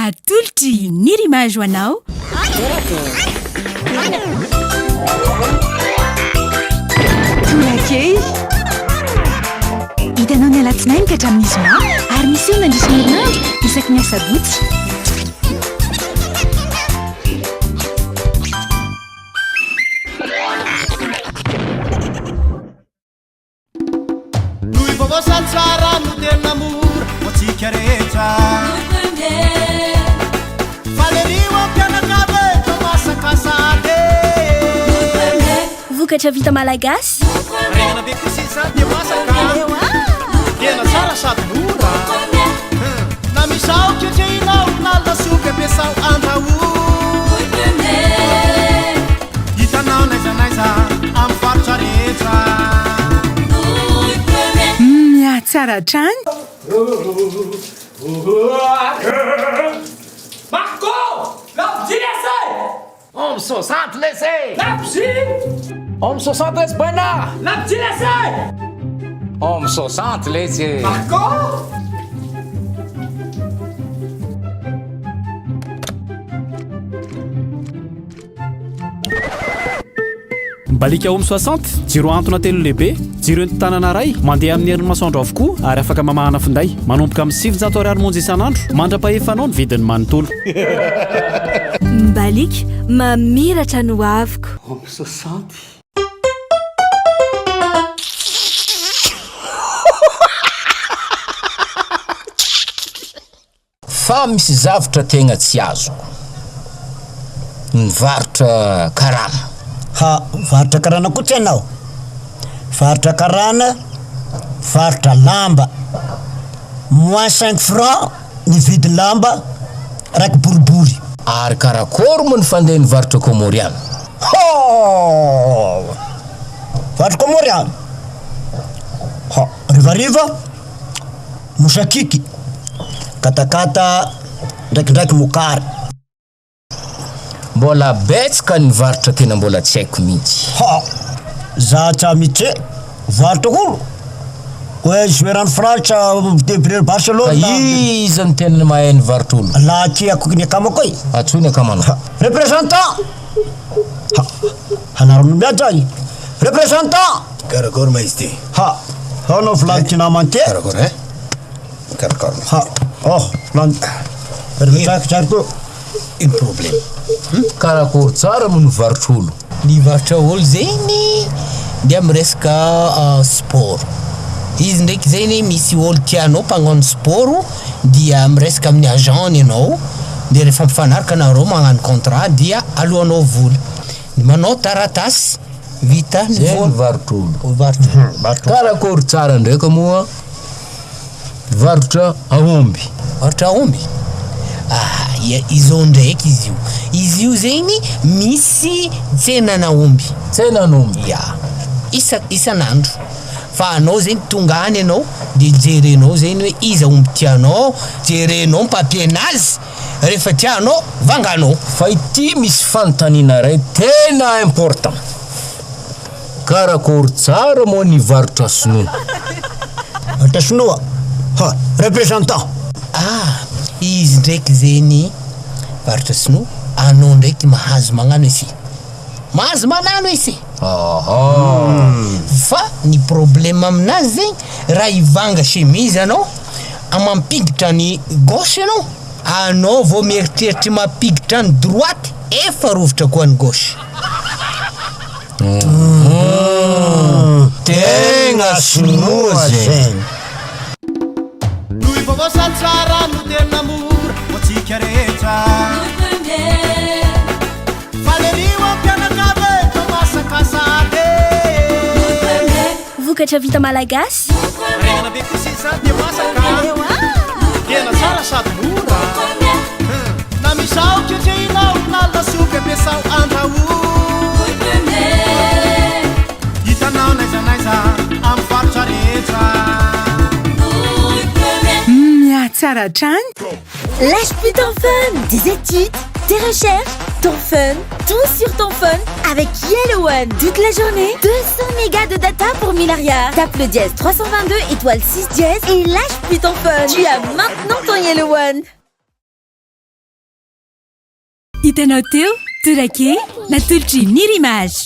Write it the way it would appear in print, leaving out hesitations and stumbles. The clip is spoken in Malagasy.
atolotry ny rimazo anao torakey hitanao ny alatsinainy ka hatramin'ny zoma ary misy eo nandrisina herinandro isaky ny asabotsy Lui vovosa tsara no tena mora motsika rehetra Faleriwa mpianakave to masakasady Vokatra vita malagasy Regna be kusisa dia masaka Tena tsara sady mora Na misao ketrehinao na lasopy ampiasao andrahoy Hitanao naizanaiza amin'ny faritra rehetra tsara trany Marco! Lapsi laissez! Hommes 60 laissez Lapsi! Hommes 60 laisse buena! Lapsi laissez! Hommes 60 laisse! Marco! Balika Homme 60 jiro antona telo lehibe jiro entanana ray mandeha amin'ny herin'ny masoandro avokoa ary afaka mamahana finday manomboka amin'ny 700 ariary monja isan'andro mandra-pahefanao ny vidiny manontolo Mbalik mamiratra no aviko Hommes 60 fa misy zavatra tegna tsy azo nivarotra karana ha varotra karana koa tsy ianao varotra karana varotra lamba moins 5 francs ny vidy lamba raiky boribory ary karakory moa ny fandeha nivarotra komoriana varotra komoriana ha rivariva mosakiky katakata ndraikindraiky mokary mbola betsaka nivarotra tena mbola tsy haiko mihitsy ha za tsa mitre varotra holo hoe joueurany frantsa debrer Barcelone iza ny tena mahay nivarotra olo la tiako ny akama koy atsony akamana représentant hanarano miajany représentant Karakor majesté ha hanao vilany tinamante Karakor Karakor ha oh vilany représentant une problème karakory tsara mo nivarotra olo nivarotra olo zegny dia amin'ny resaka sport izy ndraiky zegny misy olo tianao mpagnano sport dia amin'ny resaka amin'ny agent ianao dia rehefa mifanaraka anareo magnano contrat dia alohanao vola manao taratasy vita nivarotra olo karakory tsara ndraika moa varotra aomby varotra aomby izao ndraiky izy io zegny misy tsenan'aomby ya isan'andro fa anao zegny tonga any anao de jerenao zegny hoe iza aomby tianao jerenao mpapienazy rehefa tianao vanganao fa ity misy fanontaniana ray tena important karakory tsara moa nivarotra sinoa varotra sinoa ha représentant izy ndraiky zegny varotra sinoa anao ndraiky mahazo magnano isy mahazo manano isy fa ny problème aminazy zegny raha ivanga chemise anao amampigitra ny gauche anao vao mieritreritra mampigitra ny droite efa rovitra koa ny gauche tegna sinoa zegny Lui vovosa tsara no tena mora motsika rehetra Faleriwa mpianakave to masakasady Vokatra vita malagasy Regna be kusisa dia masaka Tena tsara sady mora Na misao ketrehinao na lasopy ampiasao andrahoy Hitanao naizanaiza amin'ny faritra rehetra tsara trany Lâche plus ton fun, des études, des recherches, ton fun, tout sur ton phone avec Yellow One. Toute la journée, 200 mégas de data pour 1000 arias. Tape le dièse 322 étoile 6 dièse et lâche plus ton fun. Tu as maintenant ton Yellow One. Hitanao teo torake natolotry Nirymage.